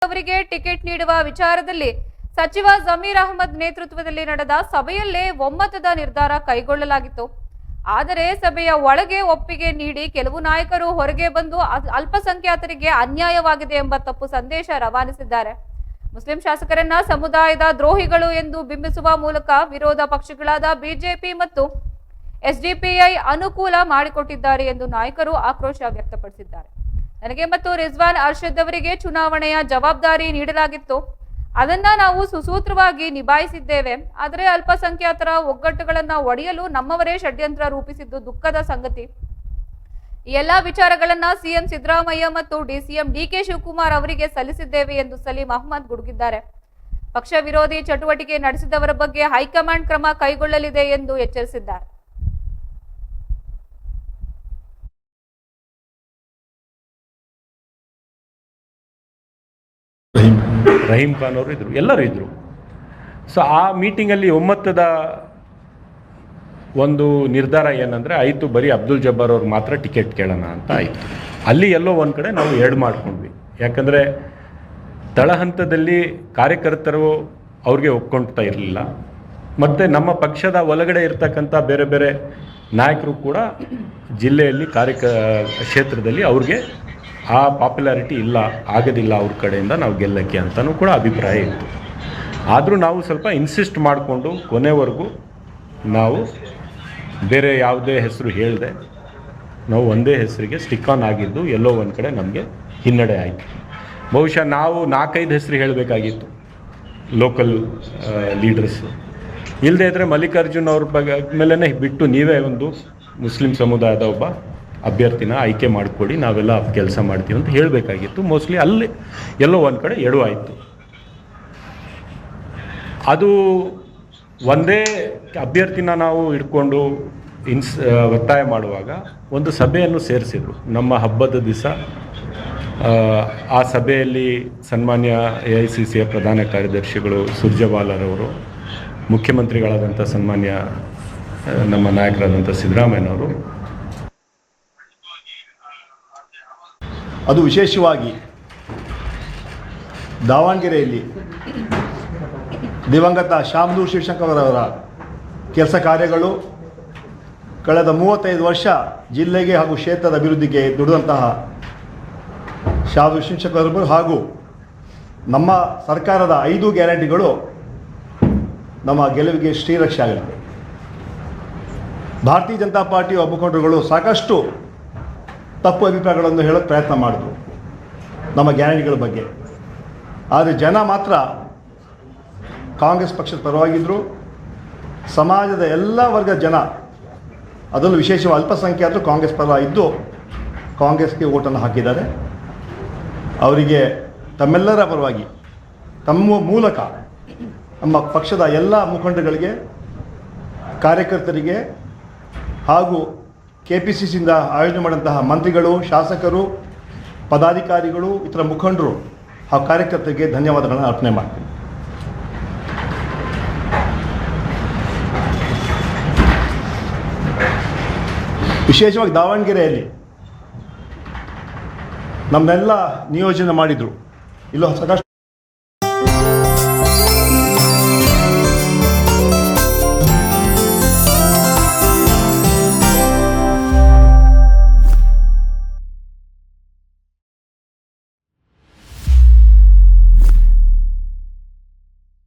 ಅವರಿಗೆ ಟಿಕೆಟ್ ನೀಡುವ ವಿಚಾರದಲ್ಲಿ ಸಚಿವ ಜಮೀರ್ ಅಹಮದ್ ನೇತೃತ್ವದಲ್ಲಿ ನಡೆದ ಸಭೆಯಲ್ಲೇ ಒಮ್ಮತದ ನಿರ್ಧಾರ ಕೈಗೊಳ್ಳಲಾಗಿತ್ತು. ಆದರೆ ಸಭೆಯ ಒಳಗೆ ಒಪ್ಪಿಗೆ ನೀಡಿ ಕೆಲವು ನಾಯಕರು ಹೊರಗೆ ಬಂದು ಅಲ್ಪಸಂಖ್ಯಾತರಿಗೆ ಅನ್ಯಾಯವಾಗಿದೆ ಎಂಬ ತಪ್ಪು ಸಂದೇಶ ರವಾನಿಸಿದ್ದಾರೆ. ಮುಸ್ಲಿಂ ಶಾಸಕರನ್ನ ಸಮುದಾಯದ ದ್ರೋಹಿಗಳು ಎಂದು ಬಿಂಬಿಸುವ ಮೂಲಕ ವಿರೋಧ ಪಕ್ಷಗಳಾದ ಬಿಜೆಪಿ ಮತ್ತು ಎಸ್ಡಿಪಿಐ ಅನುಕೂಲ ಮಾಡಿಕೊಟ್ಟಿದ್ದಾರೆ ಎಂದು ನಾಯಕರು ಆಕ್ರೋಶ ವ್ಯಕ್ತಪಡಿಸಿದ್ದಾರೆ. ನನಗೆ ಮತ್ತು ರಿಜ್ವಾನ್ ಅರ್ಷದ್ ಅವರಿಗೆ ಚುನಾವಣೆಯ ಜವಾಬ್ದಾರಿ ನೀಡಲಾಗಿತ್ತು. ಅದನ್ನ ನಾವು ಸುಸೂತ್ರವಾಗಿ ನಿಭಾಯಿಸಿದ್ದೇವೆ. ಆದರೆ ಅಲ್ಪಸಂಖ್ಯಾತರ ಒಗ್ಗಟ್ಟುಗಳನ್ನ ಒಡೆಯಲು ನಮ್ಮವರೇ ಷಡ್ಯಂತ್ರ ರೂಪಿಸಿದ್ದು ದುಃಖದ ಸಂಗತಿ. ಈ ಎಲ್ಲಾ ವಿಚಾರಗಳನ್ನ ಸಿಎಂ ಸಿದ್ದರಾಮಯ್ಯ ಮತ್ತು ಡಿಸಿಎಂ ಡಿಕೆ ಶಿವಕುಮಾರ್ ಅವರಿಗೆ ಸಲ್ಲಿಸಿದ್ದೇವೆ ಎಂದು ಸಲೀಂ ಅಹಮದ್ ಗುಡುಗಿದ್ದಾರೆ. ಪಕ್ಷ ವಿರೋಧಿ ಚಟುವಟಿಕೆ ನಡೆಸಿದವರ ಬಗ್ಗೆ ಹೈಕಮಾಂಡ್ ಕ್ರಮ ಕೈಗೊಳ್ಳಲಿದೆ ಎಂದು ಎಚ್ಚರಿಸಿದ್ದಾರೆ. ರಹೀಂ ಖಾನ್ ಅವರು ಇದ್ದರು, ಎಲ್ಲರೂ ಇದ್ದರು. ಸೊ ಆ ಮೀಟಿಂಗಲ್ಲಿ ಒಮ್ಮತದ ಒಂದು ನಿರ್ಧಾರ ಏನಂದರೆ ಆಯಿತು, ಬರೀ ಅಬ್ದುಲ್ ಜಬ್ಬಾರ್ ಅವ್ರಿಗೆ ಮಾತ್ರ ಟಿಕೆಟ್ ಕೇಳೋಣ ಅಂತ ಆಯಿತು. ಅಲ್ಲಿ ಎಲ್ಲೋ ಒಂದು ಕಡೆ ನಾವು ಎರಡು ಮಾಡ್ಕೊಂಡ್ವಿ. ಯಾಕಂದರೆ ತಳಹಂತದಲ್ಲಿ ಕಾರ್ಯಕರ್ತರು ಅವ್ರಿಗೆ ಒಪ್ಕೊಳ್ತಾ ಇರಲಿಲ್ಲ, ಮತ್ತು ನಮ್ಮ ಪಕ್ಷದ ಒಳಗಡೆ ಇರ್ತಕ್ಕಂಥ ಬೇರೆ ಬೇರೆ ನಾಯಕರು ಕೂಡ ಜಿಲ್ಲೆಯಲ್ಲಿ ಕ್ಷೇತ್ರದಲ್ಲಿ ಅವ್ರಿಗೆ ಆ ಪಾಪ್ಯುಲಾರಿಟಿ ಆಗೋದಿಲ್ಲ ಅವ್ರ ಕಡೆಯಿಂದ ನಾವು ಗೆಲ್ಲಕ್ಕೆ ಅಂತಲೂ ಕೂಡ ಅಭಿಪ್ರಾಯ ಇತ್ತು. ಆದರೂ ನಾವು ಸ್ವಲ್ಪ ಇನ್ಸಿಸ್ಟ್ ಮಾಡಿಕೊಂಡು ಕೊನೆವರೆಗೂ ನಾವು ಬೇರೆ ಯಾವುದೇ ಹೆಸರು ಹೇಳಿದೆ ನಾವು ಒಂದೇ ಹೆಸರಿಗೆ ಸ್ಟಿಕ್ ಆನ್ ಆಗಿದ್ದು ಎಲ್ಲೋ ಒಂದು ಕಡೆ ನಮಗೆ ಹಿನ್ನಡೆ ಆಯಿತು. ಬಹುಶಃ ನಾವು 4-5 ಹೆಸರು ಹೇಳಬೇಕಾಗಿತ್ತು ಲೋಕಲ್ ಲೀಡರ್ಸು. ಇಲ್ಲದೇ ಇದ್ದರೆ ಮಲ್ಲಿಕಾರ್ಜುನ್ ಅವ್ರ ಬಗ್ಗೆ ಮೇಲೇ ಬಿಟ್ಟು ನೀವೇ ಒಂದು ಮುಸ್ಲಿಂ ಸಮುದಾಯದ ಒಬ್ಬ ಅಭ್ಯರ್ಥಿನ ಆಯ್ಕೆ ಮಾಡಿಕೊಡಿ, ನಾವೆಲ್ಲ ಕೆಲಸ ಮಾಡ್ತೀವಿ ಅಂತ ಹೇಳಬೇಕಾಗಿತ್ತು. ಮೋಸ್ಟ್ಲಿ ಅಲ್ಲಿ ಎಲ್ಲೋ ಒಂದು ಕಡೆ ಎಡು ಆಯಿತು. ಅದು ಒಂದೇ ಅಭ್ಯರ್ಥಿನ ನಾವು ಇಟ್ಕೊಂಡು ಒತ್ತಾಯ ಮಾಡುವಾಗ ಒಂದು ಸಭೆಯನ್ನು ಸೇರಿಸಿದ್ರು ನಮ್ಮ ಹಬ್ಬದ ದಿವಸ. ಆ ಸಭೆಯಲ್ಲಿ ಸನ್ಮಾನ್ಯ AICCಯ ಪ್ರಧಾನ ಕಾರ್ಯದರ್ಶಿಗಳು ಸುರ್ಜೇವಾಲಾರವರು, ಮುಖ್ಯಮಂತ್ರಿಗಳಾದಂಥ ಸನ್ಮಾನ್ಯ ನಮ್ಮ ನಾಯಕರಾದಂಥ ಸಿದ್ದರಾಮಯ್ಯನವರು, ಅದು ವಿಶೇಷವಾಗಿ ದಾವಣಗೆರೆಯಲ್ಲಿ ದಿವಂಗತ ಶಾಮನೂರು ಶಿವಶಂಕರ್ ಅವರ ಕೆಲಸ ಕಾರ್ಯಗಳು, ಕಳೆದ 35 ವರ್ಷ ಜಿಲ್ಲೆಗೆ ಹಾಗೂ ಕ್ಷೇತ್ರದ ಅಭಿವೃದ್ಧಿಗೆ ದುಡಿದಂತಹ ಶಾಮನೂರು ಶಿವಶಂಕರ್ ಅವರು ಹಾಗೂ ನಮ್ಮ ಸರ್ಕಾರದ 5 ಗ್ಯಾರಂಟಿಗಳು ನಮ್ಮ ಗೆಲುವಿಗೆ ಶ್ರೀರಕ್ಷೆ ಆಗಲಿದೆ. ಭಾರತೀಯ ಜನತಾ ಪಾರ್ಟಿಯ ಮುಖಂಡರುಗಳು ಸಾಕಷ್ಟು ತಪ್ಪು ಅಭಿಪ್ರಾಯಗಳನ್ನು ಹೇಳೋಕ್ಕೆ ಪ್ರಯತ್ನ ಮಾಡಿದ್ರು ನಮ್ಮ ಗ್ಯಾರಂಟಿಗಳ ಬಗ್ಗೆ. ಆದರೆ ಜನ ಮಾತ್ರ ಕಾಂಗ್ರೆಸ್ ಪಕ್ಷದ ಪರವಾಗಿದ್ದರು. ಸಮಾಜದ ಎಲ್ಲ ವರ್ಗದ ಜನ, ಅದರಲ್ಲೂ ವಿಶೇಷವಾಗಿ ಅಲ್ಪಸಂಖ್ಯಾತರು ಕಾಂಗ್ರೆಸ್ ಪರ ಇದ್ದು ಕಾಂಗ್ರೆಸ್ಗೆ ಓಟನ್ನು ಹಾಕಿದ್ದಾರೆ. ಅವರಿಗೆ ತಮ್ಮೆಲ್ಲರ ಪರವಾಗಿ ತಮ್ಮ ಮೂಲಕ ನಮ್ಮ ಪಕ್ಷದ ಎಲ್ಲ ಮುಖಂಡಗಳಿಗೆ, ಕಾರ್ಯಕರ್ತರಿಗೆ ಹಾಗೂ KPCCಯಿಂದ ಆಯೋಜನೆ ಮಾಡಿದಂತಹ ಮಂತ್ರಿಗಳು, ಶಾಸಕರು, ಪದಾಧಿಕಾರಿಗಳು, ಇತರ ಮುಖಂಡರು ಹಾಗೂ ಕಾರ್ಯಕರ್ತರಿಗೆ ಧನ್ಯವಾದಗಳನ್ನು ಅರ್ಪಣೆ ಮಾಡ್ತೀನಿ. ವಿಶೇಷವಾಗಿ ದಾವಣಗೆರೆಯಲ್ಲಿ ನಮ್ಮನ್ನೆಲ್ಲ ನಿಯೋಜನೆ ಮಾಡಿದರು. ಇಲ್ಲೂ ಸಾಕಷ್ಟು